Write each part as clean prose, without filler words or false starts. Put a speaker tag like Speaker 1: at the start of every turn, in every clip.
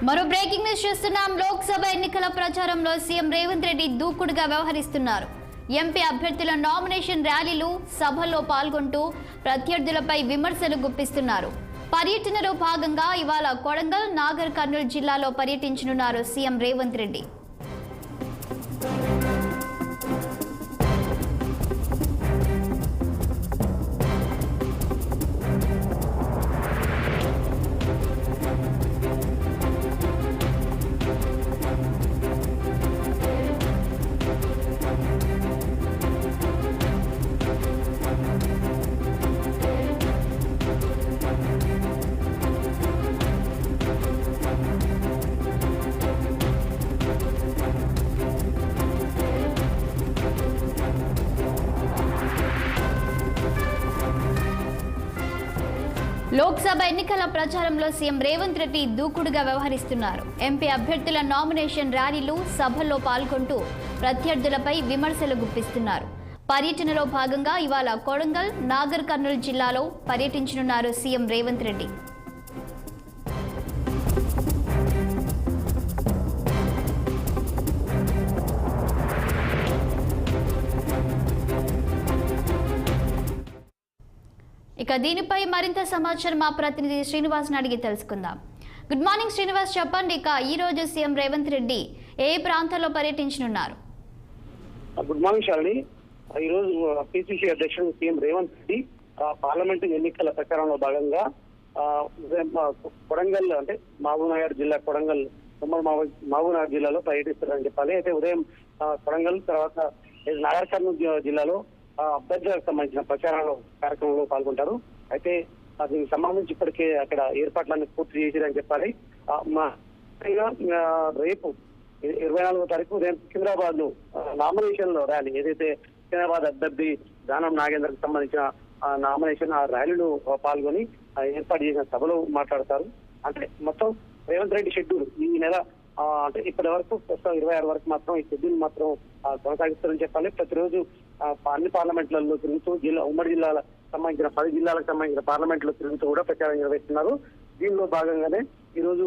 Speaker 1: మరో breaking news చూస్తున్నాం. లోక్సభ ఎన్నికల ప్రచారంలో సీఎం రేవంత్ రెడ్డి దూకుడుగా వ్యవహరిస్తున్నారు. ఎంపీ అభ్యర్థుల నామినేషన్ ర్యాలీలు, సభల్లో పాల్గొంటూ ప్రత్యర్థులపై విమర్శలు గుప్పిస్తున్నారు. పర్యటనలో భాగంగా ఇవాళ కొడంగల్, నాగర్ కర్నూలు జిల్లాలో పర్యటించనున్నారు సీఎం రేవంత్ రెడ్డి. లోక్సభ ఎన్నికల ప్రచారంలో సీఎం రేవంత్ రెడ్డి దూకుడుగా వ్యవహరిస్తున్నారు. ఎంపీ అభ్యర్థుల నామినేషన్ ర్యాలీలు, సభల్లో పాల్గొంటూ ప్రత్యర్థులపై విమర్శలు గుప్పిస్తున్నారు. పర్యటనలో భాగంగా ఇవాళ కొడంగల్, నాగర్ కర్నూలు జిల్లాలో పర్యటించనున్నారు సీఎం రేవంత్ రెడ్డి. ఇక దీనిపై మరింత సమాచారం మా ప్రతినిధి శ్రీనివాస్ అడిగి తెలుసుకుందాం. గుడ్ మార్నింగ్ శ్రీనివాస్, చెప్పండి. ఇక ఈ రోజు సీఎం రేవంత్ రెడ్డి ఏ ప్రాంతాల్లో పర్యటించనున్నారు?
Speaker 2: Good morning Shalini. ఈ రోజు పిసిసి అధ్యక్షుడు సీఎం రేవంత్ రెడ్డి పార్లమెంటు ఎన్నికల ప్రచారంలో భాగంగా కొడంగల్ అంటే మహబూబ్నగర్ జిల్లా కొడంగల్, మహబూబ్నగర్ జిల్లాలో పర్యటిస్తారని చెప్పాలి. అయితే ఉదయం కొడంగల్, తర్వాత నాగర్ కర్నూలు జిల్లాలో అభ్యర్థులకు సంబంధించిన ప్రచారంలో కార్యక్రమంలో పాల్గొంటారు. అయితే దీనికి సంబంధించి ఇప్పటికే అక్కడ ఏర్పాట్లన్నీ పూర్తి చేసిరని చెప్పాలి. రేపు 24వ తారీఖు ఉదయం సికింద్రాబాద్ లో నామినేషన్ ర్యాలీ, ఏదైతే సికింద్రాబాద్ అభ్యర్థి దానం నాగేందర్కి సంబంధించిన నామినేషన్ ఆ ర్యాలీలో పాల్గొని ఏర్పాటు చేసిన సభలో మాట్లాడతారు. అంటే మొత్తం రేవంత్ రెడ్డి షెడ్యూల్ ఈ నెల అంటే ఇప్పటి వరకు 26 వరకు మాత్రం ఈ షెడ్యూల్ మాత్రం కొనసాగిస్తారని చెప్పాలి. ప్రతిరోజు అన్ని పార్లమెంట్లలో తిరుగుతూ ఉమ్మడి జిల్లాల సంబంధించిన 10 జిల్లాలకు సంబంధించిన పార్లమెంట్లో తిరుగుతూ కూడా ప్రచారం నిర్వహిస్తున్నారు. దీనిలో భాగంగానే ఈ రోజు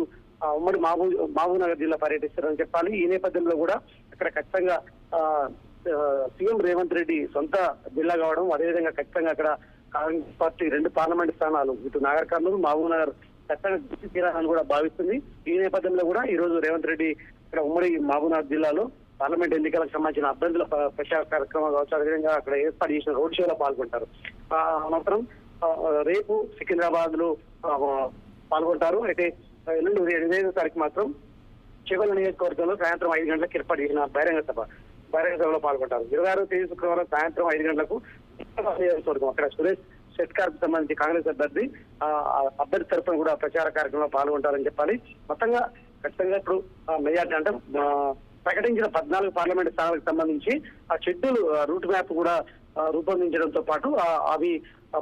Speaker 2: ఉమ్మడి మహబూబ్నగర్ జిల్లా పర్యటిస్తారని చెప్పాలి. ఈ నేపథ్యంలో కూడా అక్కడ ఖచ్చితంగా సీఎం రేవంత్ రెడ్డి సొంత జిల్లా కావడం, అదేవిధంగా ఖచ్చితంగా అక్కడ కాంగ్రెస్ పార్టీ 2 పార్లమెంట్ స్థానాలు ఇటు నాగర్ కర్నూలు, మహబూబ్నగర్ ఖచ్చితంగా దృష్టి తీరాలని కూడా భావిస్తుంది. ఈ నేపథ్యంలో కూడా ఈ రోజు రేవంత్ రెడ్డి ఇక్కడ ఉమ్మడి మహబూబ్నగర్ జిల్లాలో పార్లమెంట్ ఎన్నికలకు సంబంధించిన అభ్యర్థుల ప్రచార కార్యక్రమం కావచ్చు, అదేవిధంగా అక్కడ ఏర్పాటు చేసిన రోడ్ షోలో పాల్గొంటారు. అనంతరం రేపు సికింద్రాబాద్ లో పాల్గొంటారు. అయితే ఎల్లుండి 25వ తారీఖు మాత్రం చివరి నియోజకవర్గంలో సాయంత్రం 5 గంటలకు ఏర్పాటు చేసిన బహిరంగ సభలో పాల్గొంటారు. 26వ తేదీ శుక్రవారం సాయంత్రం 5 గంటలకు నియోజకవర్గం అక్కడ సురేష్ షెట్కార్ కు సంబంధించి కాంగ్రెస్ అభ్యర్థి తరఫున కూడా ప్రచార కార్యక్రమంలో పాల్గొంటారని చెప్పాలి. మొత్తంగా ఖచ్చితంగా ఇప్పుడు మెజార్టీ అంటే ప్రకటించిన 14 పార్లమెంట్ స్థానాలకు సంబంధించి ఆ షెడ్యూల్ రూట్ మ్యాప్ కూడా రూపొందించడంతో పాటు అవి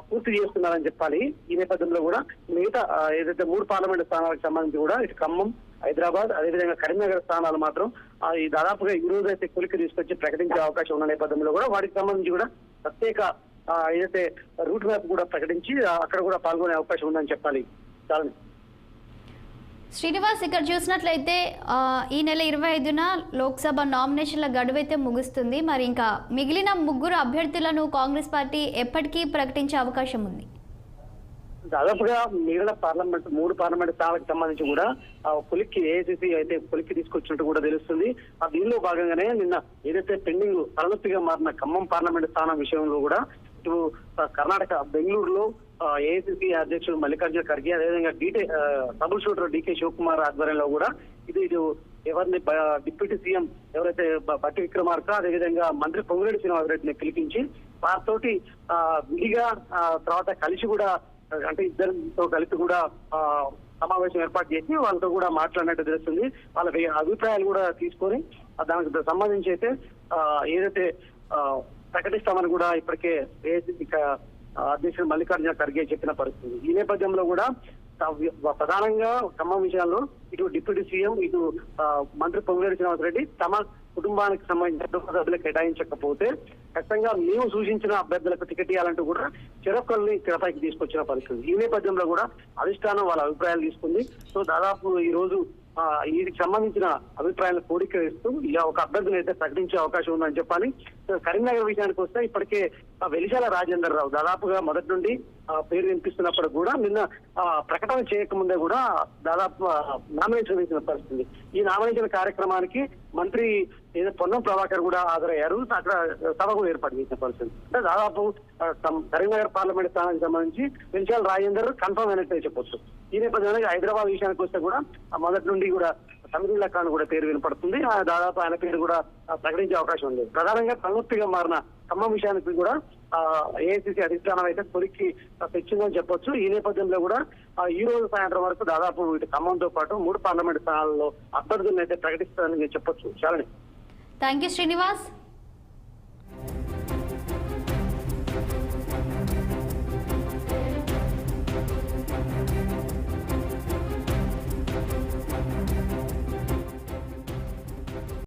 Speaker 2: పూర్తి చేస్తున్నారని చెప్పాలి. ఈ నేపథ్యంలో కూడా మిగతా ఏదైతే 3 పార్లమెంట్ స్థానాలకు సంబంధించి కూడా ఇటు ఖమ్మం, హైదరాబాద్, అదేవిధంగా కరీంనగర్ స్థానాలు మాత్రం ఈ దాదాపుగా ఈ రోజు అయితే కొలికి తీసుకొచ్చి ప్రకటించే అవకాశం ఉన్న నేపథ్యంలో కూడా వాటికి సంబంధించి కూడా ప్రత్యేక ఏదైతే రూట్ మ్యాప్ కూడా ప్రకటించి అక్కడ కూడా పాల్గొనే అవకాశం ఉందని చెప్పాలి. చాలా
Speaker 1: శ్రీనివాస్, ఇక్కడ చూసినట్లయితే ఈ నెల 25న లోక్సభ నామినేషన్ల గడువు అయితే ముగుస్తుంది. మరి ఇంకా మిగిలిన 3 అభ్యర్థులను కాంగ్రెస్ పార్టీ ఎప్పటికీ ప్రకటించే అవకాశం ఉంది?
Speaker 2: దాదాపుగా మిగిలిన 3 పార్లమెంట్ స్థానాలకు సంబంధించి కూడా కొలిక్కి ఏఐసిసి అయితే కొలిక్కి తీసుకొచ్చినట్టు కూడా తెలుస్తుంది. దీనిలో భాగంగానే నిన్న ఏదైతే పెండింగ్ తలనొప్పిగా మారిన ఖమ్మం పార్లమెంట్ స్థానం విషయంలో కూడా ఇటు కర్ణాటక బెంగళూరులో ఏఐసిసి అధ్యక్షుడు మల్లికార్జున ఖర్గే, అదేవిధంగా ట్రబుల్ షూటర్ డికే శివకుమార్ ఆధ్వర్యంలో కూడా ఇటు ఎవరిని డిప్యూటీ సీఎం ఎవరైతే బట్టి విక్రమార్క, అదేవిధంగా మంత్రి పొంగులేటి శ్రీనివాసరెడ్డిని పిలిపించి వారితోటి విడిగా తర్వాత కలిసి కూడా అంటే ఇద్దరితో కలిపి కూడా సమావేశం ఏర్పాటు చేసి వాళ్ళతో కూడా మాట్లాడినట్టు తెలుస్తుంది. వాళ్ళ అభిప్రాయాలు కూడా తీసుకొని దానికి సంబంధించి అయితే ఏదైతే ప్రకటిస్తామని కూడా ఇప్పటికే ఏఐసిసి అధ్యక్షుడు మల్లికార్జున ఖర్గే చెప్పిన పరిస్థితి. ఈ నేపథ్యంలో కూడా ప్రధానంగా ఖమ్మం విషయాల్లో ఇటు డిప్యూటీ సీఎం, ఇటు మంత్రి పొంగులేటి శ్రీనివాసరెడ్డి తమ కుటుంబానికి సంబంధించిన సభ్యులు కేటాయించకపోతే ఖచ్చితంగా మేము సూచించిన అభ్యర్థులకు టికెట్ ఇవ్వాలంటూ కూడా చెరొక్కల్ని తెరపైకి తీసుకొచ్చిన పరిస్థితి. ఈ నేపథ్యంలో కూడా అధిష్టానం వాళ్ళ అభిప్రాయాలు తీసుకుంది. సో దాదాపు ఈ రోజు వీటికి సంబంధించిన అభిప్రాయాలను కోరికరిస్తూ ఒక అభ్యర్థిని అయితే ప్రకటించే అవకాశం ఉందని చెప్పాలి. కరీంనగర్ విషయానికి వస్తే ఇప్పటికే వెలిశాల రాజేందర్ రావు దాదాపుగా మొదటి నుండి పేరు వినిపిస్తున్నప్పుడు కూడా నిన్న ప్రకటన చేయకముందే కూడా దాదాపు నామినేషన్ వేసిన పరిస్థితి. ఈ నామినేషన్ కార్యక్రమానికి మంత్రి పొన్నం ప్రభాకర్ కూడా హాజరయ్యారు. అక్కడ సభ కూడా ఏర్పాటు చేసిన పరిస్థితి. అంటే దాదాపు కరీంనగర్ పార్లమెంట్ స్థానానికి సంబంధించి వెలిశాల రాజేందర్ కన్ఫర్మ్ అయినట్టే చెప్పొచ్చు. ఈ నేపథ్యంలో హైదరాబాద్ విషయానికి వస్తే కూడా మొదటి నుండి కూడా సమీరుల్లా ఖాన్ కూడా పేరు వినపడుతుంది. దాదాపు ఆయన పేరు కూడా ప్రకటించే అవకాశం ఉంది. ప్రధానంగా తలనొప్పిగా మారిన ఖమ్మం విషయానికి కూడా ఏఐసిసి అధిష్టానం అయితే కొలిక్కి తెచ్చిందని చెప్పొచ్చు. ఈ నేపథ్యంలో కూడా ఈ రోజు సాయంత్రం వరకు దాదాపు ఇటు ఖమ్మంతో పాటు 3 పార్లమెంట్ స్థానాల్లో అభ్యర్థులను అయితే ప్రకటిస్తారని చెప్పొచ్చు. చాలని
Speaker 1: థ్యాంక్ యూ శ్రీనివాస్.